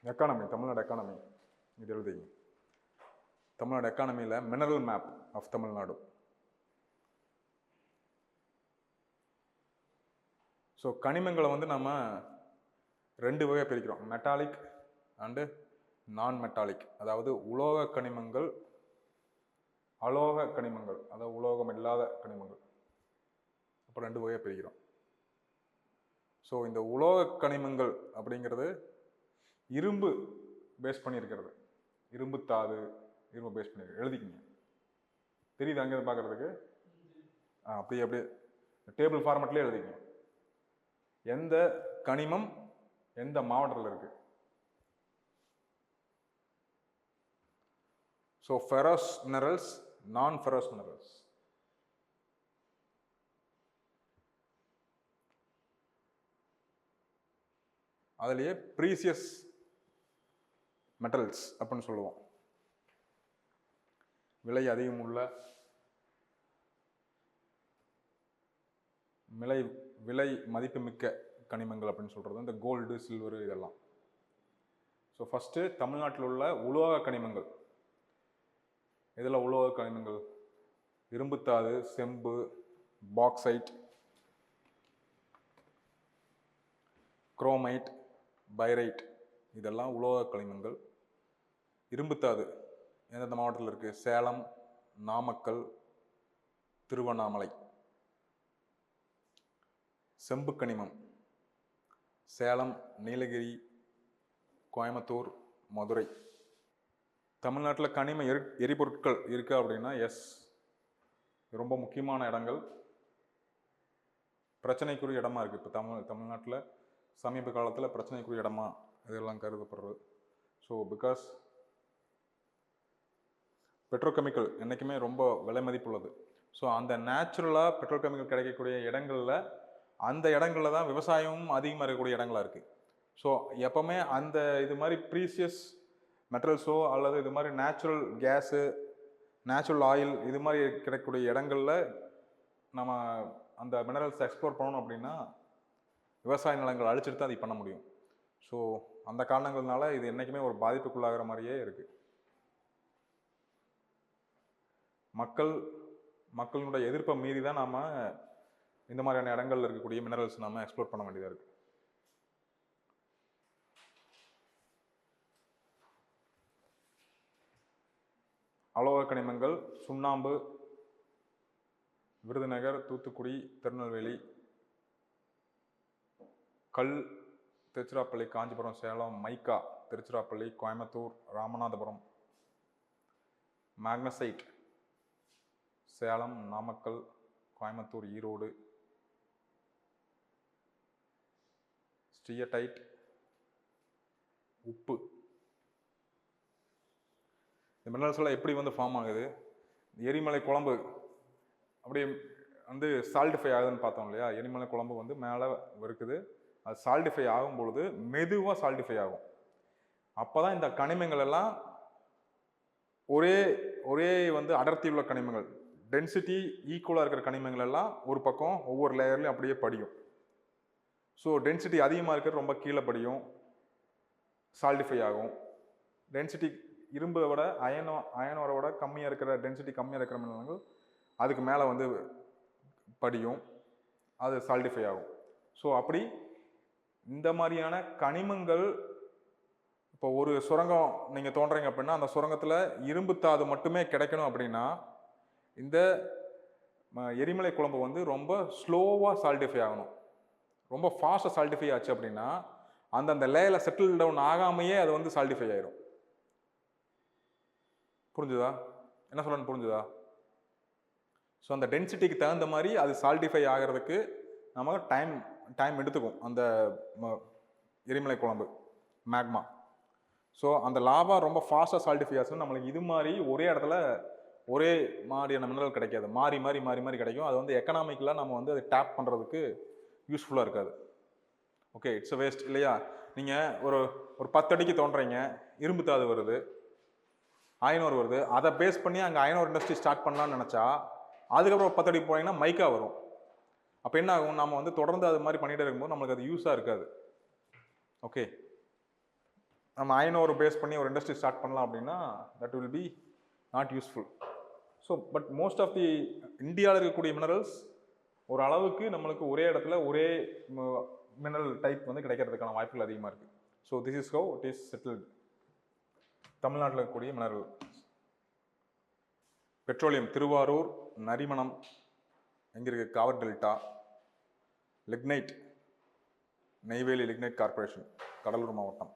Economy, Tamil Nadu economy இது எழுதிங்க. தமிழ்நாடு எக்கானமியில் mineral map of Tamil Nadu. So கனிமங்களை வந்து நம்ம ரெண்டு வகையாக பிரிக்கிறோம், மெட்டாலிக் அண்டு நான் மெட்டாலிக். அதாவது உலோக கனிமங்கள், அலோக கனிமங்கள், அதாவது உலோகம் இல்லாத கனிமங்கள். அப்போ ரெண்டு வகையாக பிரிக்கிறோம். ஸோ இந்த உலோக கனிமங்கள் அப்படிங்கிறது இரும்பு பேஸ் பண்ணியிருக்கிறது, இரும்பு தாது, இரும்பு பேஸ் பண்ணியிருக்கு. எழுதிக்கிங்க, தெரியுது அங்கே பார்க்குறதுக்கு? அப்படியே அப்படியே டேபிள் ஃபார்மேட்லேயே எழுதிக்கிங்க. எந்த கனிமம் எந்த மாவட்டத்தில் இருக்கு. ஸோ ஃபெரஸ் மினரல்ஸ், நான் ஃபெரஸ் மினரல்ஸ். அதுலேயே ப்ரீசியஸ் மெட்டல்ஸ் அப்படின்னு சொல்லுவோம். விலை அதிகம் உள்ள, விலை மதிப்புமிக்க கனிமங்கள் அப்படின்னு சொல்கிறது இந்த கோல்டு, சில்வரு இதெல்லாம். ஸோ ஃபஸ்ட்டு தமிழ்நாட்டில் உள்ள உலோக கனிமங்கள். இதில் உலோக கனிமங்கள் இரும்புத்தாது, செம்பு, பாக்சைட், குரோமைட், பைரைட், இதெல்லாம் உலோக கனிமங்கள். இரும்புத்தாது எந்தெந்த மாவட்டத்தில் இருக்குது? சேலம், நாமக்கல், திருவண்ணாமலை. செம்பு கனிமம் சேலம், நீலகிரி, கோயம்புத்தூர், மதுரை. தமிழ்நாட்டில் கனிம எரிபொருட்கள் இருக்கு அப்படின்னா எஸ், ரொம்ப முக்கியமான இடங்கள், பிரச்சனைக்குரிய இடமா இருக்குது. இப்போ தமிழ்நாட்டில் சமீப காலத்தில் பிரச்சனைக்குரிய இடமா இதெல்லாம் கருதப்படுறது. ஸோ பிகாஸ் பெட்ரோகெமிக்கல் என்றைக்குமே ரொம்ப விலை மதிப்புள்ளது. ஸோ அந்த நேச்சுரலாக பெட்ரோகெமிக்கல் கிடைக்கக்கூடிய இடங்களில், அந்த இடங்களில் தான் விவசாயமும் அதிகமாக இருக்கக்கூடிய இடங்களாக இருக்குது. ஸோ எப்போவுமே அந்த இது மாதிரி ப்ரீசியஸ் மெட்டல்ஸோ அல்லது இது மாதிரி நேச்சுரல் கேஸு, நேச்சுரல் ஆயில் இது மாதிரி கிடைக்கக்கூடிய இடங்களில் நம்ம அந்த மினரல்ஸை எக்ஸ்ப்ளோர் பண்ணணும் அப்படின்னா விவசாய நிலங்கள் அழிச்சிட்டு தான் அதை பண்ண முடியும். ஸோ அந்த காரணங்கள்னால இது என்றைக்குமே ஒரு பாதிப்புக்குள்ளாகிற மாதிரியே இருக்குது. மக்களினுடைய எதிர்ப்பை மீறி தான் நாம் இந்த மாதிரியான இடங்கள்ல இருக்கக்கூடிய மினரல்ஸ் நாம் எக்ஸ்ப்ளோர் பண்ண வேண்டியதாக இருக்குது. அலோக கனிமங்கள் சுண்ணாம்பு, விருதுநகர், தூத்துக்குடி, திருநெல்வேலி. கல் திருச்சிராப்பள்ளி, காஞ்சிபுரம், சேலம். மைக்கா திருச்சிராப்பள்ளி, கோயம்புத்தூர், ராமநாதபுரம். மேக்னசைட் சேலம், நாமக்கல், கோயம்புத்தூர், ஈரோடு. ஸ்டியடைட் உப்பு. இந்த மினரல்ஸ் எல்லாம் எப்படி வந்து ஃபார்ம் ஆகுது? எரிமலை குழம்பு அப்படியே வந்து சால்டிஃபை ஆகுதுன்னு பார்த்தோம் இல்லையா? எரிமலை குழம்பு வந்து மேலே இருக்குது, அது சால்டிஃபை ஆகும் பொழுது மெதுவாக சால்டிஃபை ஆகும். அப்போ தான் இந்த கனிமங்கள் எல்லாம் ஒரே வந்து அடர்த்தி உள்ள கனிமங்கள், டென்சிட்டி ஈக்குவலாக இருக்கிற கனிமங்கள் எல்லாம் ஒரு பக்கம் ஒவ்வொரு லேயர்லையும் அப்படியே படியும். ஸோ டென்சிட்டி அதிகமாக இருக்கிறது ரொம்ப கீழே படியும், சால்டிஃபை ஆகும். டென்சிட்டி இரும்பை விட அயனோரை விட கம்மியாக இருக்கிற, டென்சிட்டி கம்மியாக இருக்கிற மினரல்கள் அதுக்கு மேலே வந்து படியும், அது சால்டிஃபை ஆகும். ஸோ அப்படி இந்த மாதிரியான கனிமங்கள், இப்போ ஒரு சுரங்கம் நீங்கள் தோன்றீங்க அப்படின்னா அந்த சுரங்கத்தில் இரும்புத்தாது மட்டுமே கிடைக்கணும் அப்படின்னா இந்த எரிமலை குழம்பு வந்து ரொம்ப ஸ்லோவாக சால்டிஃபை ஆகணும். ரொம்ப ஃபாஸ்ட்டாக சால்டிஃபை ஆச்சு அப்படின்னா அந்தந்த லேயரில் செட்டில் டவுன் ஆகாமையே அது வந்து சால்டிஃபை ஆயிடும். புரிஞ்சுதா என்ன சொல்லணும்னு? புரிஞ்சுதா? ஸோ அந்த டென்சிட்டிக்கு தகுந்த மாதிரி அது சால்டிஃபை ஆகிறதுக்கு நமக்கு டைம் எடுத்துக்கும் அந்த எரிமலை குழம்பு, மேக்மா. ஸோ அந்த லாவா ரொம்ப ஃபாஸ்ட்டாக சால்டிஃபை ஆச்சுன்னா நம்மளுக்கு இது மாதிரி ஒரே இடத்துல ஒரே மாதிரியான மினரல் கிடைக்காது, மாறி மாறி கிடைக்கும். அது வந்து எக்கனாமிக்கலாக நம்ம வந்து அதை டேப் பண்ணுறதுக்கு யூஸ்ஃபுல்லாக இருக்காது. ஓகே, இட்ஸ் அ வேஸ்ட் இல்லையா? நீங்கள் ஒரு 10 அடிக்கு தோன்றீங்க, இரும்பு தாது வருது, அயனோர் வருது, அதை பேஸ் பண்ணி அங்கே அயனோர் இண்டஸ்ட்ரி ஸ்டார்ட் பண்ணலான்னு நினச்சா அதுக்கப்புறம் 10 அடி போனீங்கன்னா மைக்கா வரும். அப்போ என்ன ஆகும்? நம்ம வந்து தொடர்ந்து அது மாதிரி பண்ணிகிட்டே இருக்கும்போது நம்மளுக்கு அது யூஸாக இருக்காது. ஓகே, நம்ம அயனோரை பேஸ் பண்ணி ஒரு இண்டஸ்ட்ரி ஸ்டார்ட் பண்ணலாம் அப்படின்னா that will be not useful. So but most of the இந்தியாவில் இருக்கக்கூடிய மினரல்ஸ் ஒரு அளவுக்கு நம்மளுக்கு ஒரே இடத்துல ஒரே மினரல் டைப் வந்து கிடைக்கிறதுக்கான வாய்ப்புகள் அதிகமாக இருக்குது. So this is how it is settled. தமிழ்நாட்டில் இருக்கக்கூடிய மினரல் பெட்ரோலியம் திருவாரூர், நரிமணம் எங்கே இருக்குது, Cauvery delta. Lignite Neyveli lignite corporation Cuddalore மாவட்டம்.